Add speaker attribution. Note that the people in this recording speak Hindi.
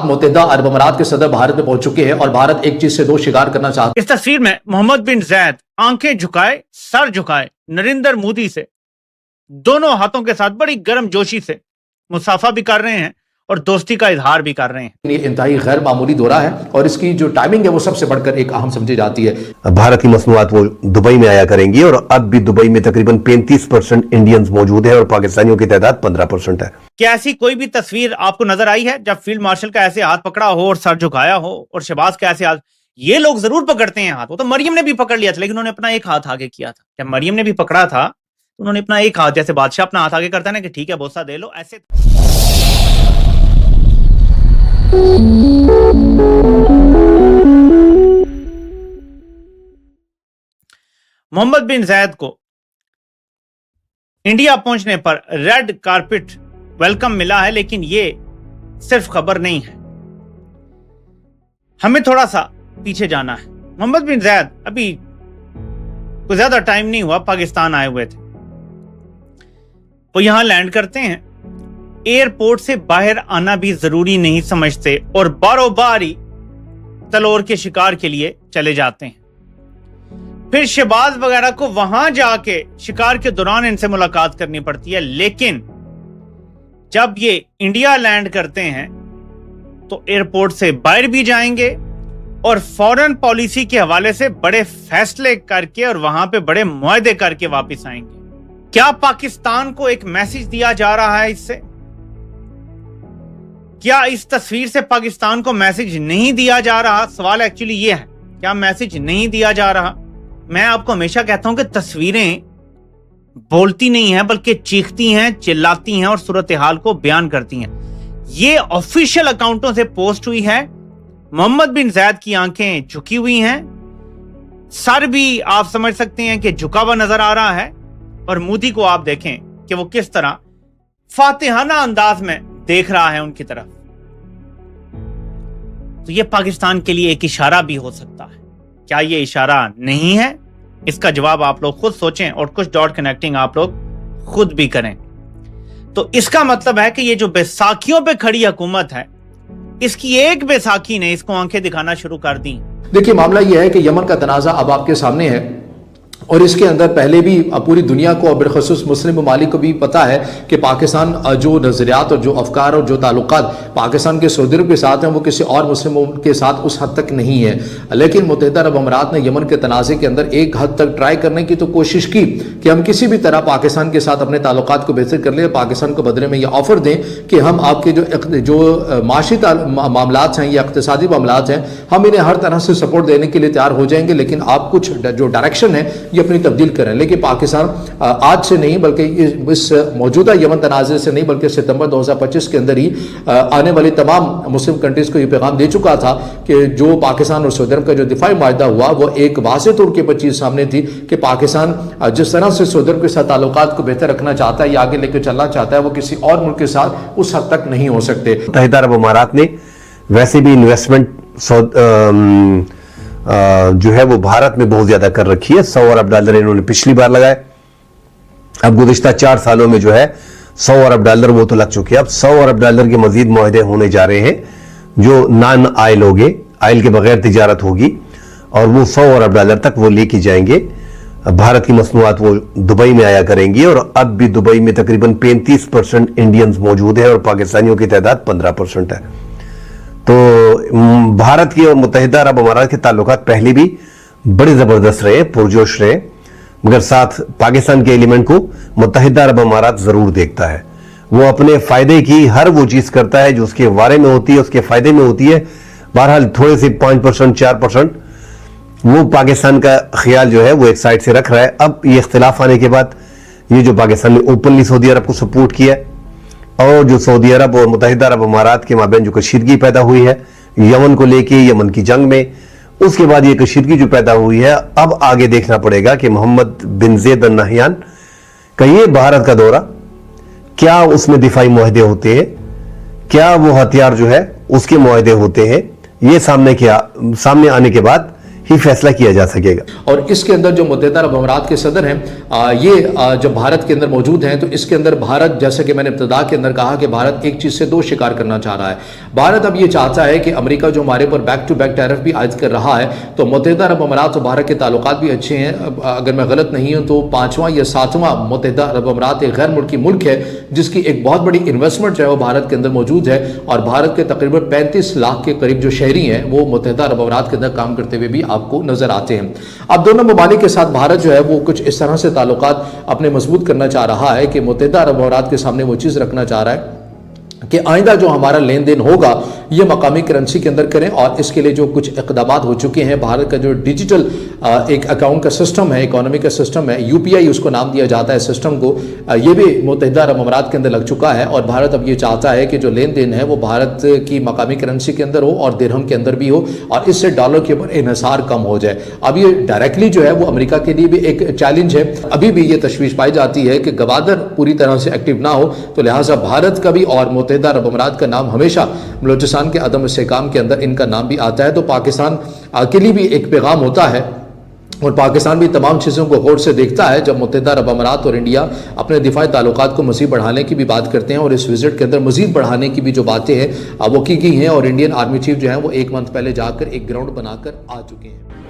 Speaker 1: मुत्तहिदा अरब अमीरात के सदर भारत में पहुंच चुके हैं और भारत एक चीज से दो शिकार करना चाहता है।
Speaker 2: इस तस्वीर में मोहम्मद बिन जायद आंखें झुकाए, सर झुकाए नरेंद्र मोदी से दोनों हाथों के साथ बड़ी गर्मजोशी से मुसाफा भी कर रहे हैं और दोस्ती का इजहार भी कर रहे हैं।
Speaker 1: ये इंतहाई गैर मामूली दौरा है और इसकी जो टाइमिंग है वो सबसे बढ़कर एक अहम समझी जाती है।
Speaker 3: भारत की मसनूआत वो दुबई में आया करेंगी और अब भी दुबई में तकरीबन 35% इंडियंस मौजूद है और पाकिस्तानियों की तादाद 15% है।
Speaker 2: क्या ऐसी कोई भी तस्वीर आपको नजर आई है जब फील्ड मार्शल का ऐसे हाथ पकड़ा हो और सर झुकाया हो और शहबाज का ऐसे हाथ? ये लोग जरूर पकड़ते हैं हाथ, वो तो मरियम ने भी पकड़ लिया था लेकिन उन्होंने अपना एक हाथ आगे किया था। जब मरियम ने भी पकड़ा था उन्होंने अपना एक हाथ, जैसे बादशाह अपना हाथ आगे करता है ना कि ठीक है बोसा दे लो, ऐसे। मोहम्मद बिन जायद को इंडिया पहुंचने पर रेड कारपेट वेलकम मिला है, लेकिन ये सिर्फ खबर नहीं है, हमें थोड़ा सा पीछे जाना है। मोहम्मद बिन जायद अभी कुछ ज्यादा टाइम नहीं हुआ पाकिस्तान आए हुए थे, वो यहां लैंड करते हैं। एयरपोर्ट से बाहर आना भी जरूरी नहीं समझते और बारो बारी तलोर के शिकार के लिए चले जाते हैं। फिर शहबाज वगैरह को वहां जाके शिकार के दौरान इनसे मुलाकात करनी पड़ती है, लेकिन जब ये इंडिया लैंड करते हैं तो एयरपोर्ट से बाहर भी जाएंगे और फॉरेन पॉलिसी के हवाले से बड़े फैसले करके और वहां पे बड़े मुआहदे करके वापस आएंगे। क्या पाकिस्तान को एक मैसेज दिया जा रहा है इससे? क्या इस तस्वीर से पाकिस्तान को मैसेज नहीं दिया जा रहा? सवाल एक्चुअली ये है, क्या मैसेज नहीं दिया जा रहा? मैं आपको हमेशा कहता हूं कि तस्वीरें बोलती नहीं हैं बल्कि चीखती हैं, चिल्लाती हैं और सूरत हाल को बयान करती हैं। ये ऑफिशियल अकाउंटों से पोस्ट हुई है। मोहम्मद बिन जायद की आंखें झुकी हुई हैं, सर भी आप समझ सकते हैं कि झुका हुआ नजर आ रहा है और मोदी को आप देखें कि वो किस तरह फातिहाना अंदाज में देख रहा है उनकी तरफ। तो ये पाकिस्तान के लिए एक इशारा भी हो सकता है। क्या ये इशारा नहीं है? इसका जवाब आप लोग खुद सोचें और कुछ डॉट कनेक्टिंग आप लोग खुद भी करें। तो इसका मतलब है कि ये जो बैसाखियों पे खड़ी हुकूमत है, इसकी एक बैसाखी ने इसको आंखें दिखाना शुरू कर दी।
Speaker 1: देखिए मामला यह है कि यमन का तनाजा अब आपके सामने है और इसके अंदर पहले भी पूरी दुनिया को और बिलखसूस मुस्लिम ममालिक को भी पता है कि पाकिस्तान जो नज़रियात और जो अफकार और जो ताल्लुकात पाकिस्तान के सऊदी अरब के साथ हैं वो किसी और मुस्लिमों के साथ उस हद तक नहीं है। लेकिन मुत्तहिदा अरब अमीरात ने यमन के तनाज़े के अंदर एक हद तक ट्राई करने की तो कोशिश की कि हम किसी भी तरह पाकिस्तान के साथ अपने ताल्लुकात को बेहतर कर लें, पाकिस्तान को बदले में यह ऑफर दें कि हम आपके जो माशी मामलात हैं या इक़्तिसादी मामलात हैं हम इन्हें हर तरह से सपोर्ट देने के लिए तैयार हो जाएंगे, लेकिन आप कुछ जो डायरेक्शन है ये अपनी तब्दील करें। लेकिन पाकिस्तान आज से नहीं बल्कि इस मौजूदा यमन तनाज़े से नहीं बल्कि सितंबर 2025 के अंदर ही आने वाली तमाम मुस्लिम कंट्रीज को ये पैगाम दे चुका था कि जो पाकिस्तान और सऊदी अरब का जो दिफाई माहिदा हुआ वो एक वाज़ेह तौर के पर चीज़ सामने थी कि पाकिस्तान जिस तरह से सऊदी अरब के साथ ताल्लुकात को बेहतर रखना चाहता है या आगे लेकर चलना चाहता है वो किसी और मुल्क के साथ उस हद तक नहीं हो सकते।
Speaker 3: मुत्तहिदा अरब अमीरात ने वैसे भी इन्वेस्टमेंट जो है वो भारत में बहुत ज्यादा कर रखी है। 100 अरब डॉलर इन्होंने पिछली बार लगाए, अब गुज़िश्ता 4 सालों में जो है 100 अरब डॉलर वो तो लग चुके हैं। अब 100 अरब डॉलर के मजीद मुआहदे होने जा रहे हैं जो नॉन आयल होंगे, आयल के बगैर तिजारत होगी और वो 100 अरब डॉलर तक वो लेके जाएंगे। भारत की मसनूआत वो दुबई में आया करेंगी और अब भी दुबई में तकरीबन 35% इंडियंस मौजूद है और पाकिस्तानियों की तादाद 15% है। तो भारत की और मुत्तहिदा अरब अमीरात के ताल्लुकात पहले भी बड़े जबरदस्त रहे, पुरजोश रहे, मगर साथ पाकिस्तान के एलिमेंट को मुत्तहिदा अरब अमीरात जरूर देखता है। वो अपने फायदे की हर वो चीज करता है जो उसके बारे में होती है, उसके फायदे में होती है। बहरहाल थोड़े से 5% 4% वो पाकिस्तान का ख्याल जो है वो एक साइड से रख रहा है। अब ये इख्तिलाफ आने के बाद ये जो पाकिस्तान ने ओपनली सऊदी अरब को सपोर्ट किया और जो सऊदी अरब और मुत्तहिदा अरब अमीरात के माबैन जो कशीदगी पैदा हुई है यमन को लेके, यमन की जंग में, उसके बाद ये कशीदगी जो पैदा हुई है, अब आगे देखना पड़ेगा कि मोहम्मद बिन ज़ैद अल नहयान का ये भारत का दौरा, क्या उसमें दिफाई मुआहदे होते हैं, क्या वो हथियार जो है उसके मुआहदे होते हैं, ये सामने आने के बाद ही फैसला किया जा सकेगा।
Speaker 1: और इसके अंदर जो मुत्तहिदा अरब अमीरात के सदर हैं जब भारत के अंदर मौजूद हैं तो इसके अंदर भारत, जैसे कि मैंने इब्तिदा के अंदर कहा कि भारत एक चीज़ से दो शिकार करना चाह रहा है। भारत अब ये चाहता है कि अमेरिका जो हमारे ऊपर बैक टू बैक टैरिफ भी आयद कर रहा है, तो मुत्तहिदा अरब अमारात और भारत के ताल्लुकात भी अच्छे हैं। अगर मैं गलत नहीं हूं तो 5वां या 7वां मुत्तहिदा अरब अमारात एक गैर मुल्की मुल्क है जिसकी एक बहुत बड़ी इन्वेस्टमेंट जो है वो भारत के अंदर मौजूद है, और भारत के तकरीबन 35 लाख के करीब जो शहरी हैं वो मुत्तहिदा अरब अमारात के अंदर काम करते हुए भी आपको नजर आते हैं। अब दोनों ममालिक के साथ भारत जो है वो कुछ इस तरह से ताल्लुकात अपने मजबूत करना चाह रहा है कि मुत्तहिदा अरब अमारात के सामने वो चीज़ रखना चाह रहा है कि आइंदा जो हमारा लेन देन होगा ये मकामी करेंसी के अंदर करें, और इसके लिए जो कुछ इक़दामात हो चुके हैं, भारत का जो डिजिटल एक अकाउंट का सिस्टम है, इकोनॉमी का सिस्टम है, UPI उसको नाम दिया जाता है सिस्टम को, ये भी मुत्तहिदा अरब अमारात के अंदर लग चुका है। और भारत अब ये चाहता है कि जो लेन देन है वो भारत की मकामी करेंसी के अंदर हो और दिरहम के अंदर भी हो, और इससे डॉलर के ऊपर इन्हिसार कम हो जाए। अब ये डायरेक्टली जो है वो अमेरिका के लिए भी एक चैलेंज है। अभी भी ये तशवीश पाई जाती है कि गवादर पूरी तरह से एक्टिव ना हो, तो लिहाजा भारत का भी और मुत्तहिदा अरब अमारात का नाम हमेशा बलूचिस्तान के अदम इस्तेहकाम के अंदर इनका नाम भी आता है। तो पाकिस्तान के लिए भी एक पैगाम होता है, और पाकिस्तान भी तमाम चीज़ों को गौर से देखता है जब मुत्तहिदा अरब अमारात और इंडिया अपने दिफाई ताल्लुकात को मज़ीद बढ़ाने की भी बात करते हैं। और इस विजिट के अंदर मज़ीद बढ़ाने की भी जो बातें हैं वो की गई हैं, और इंडियन आर्मी चीफ जो है वो 1 मंथ पहले जाकर एक ग्राउंड बनाकर आ चुके हैं।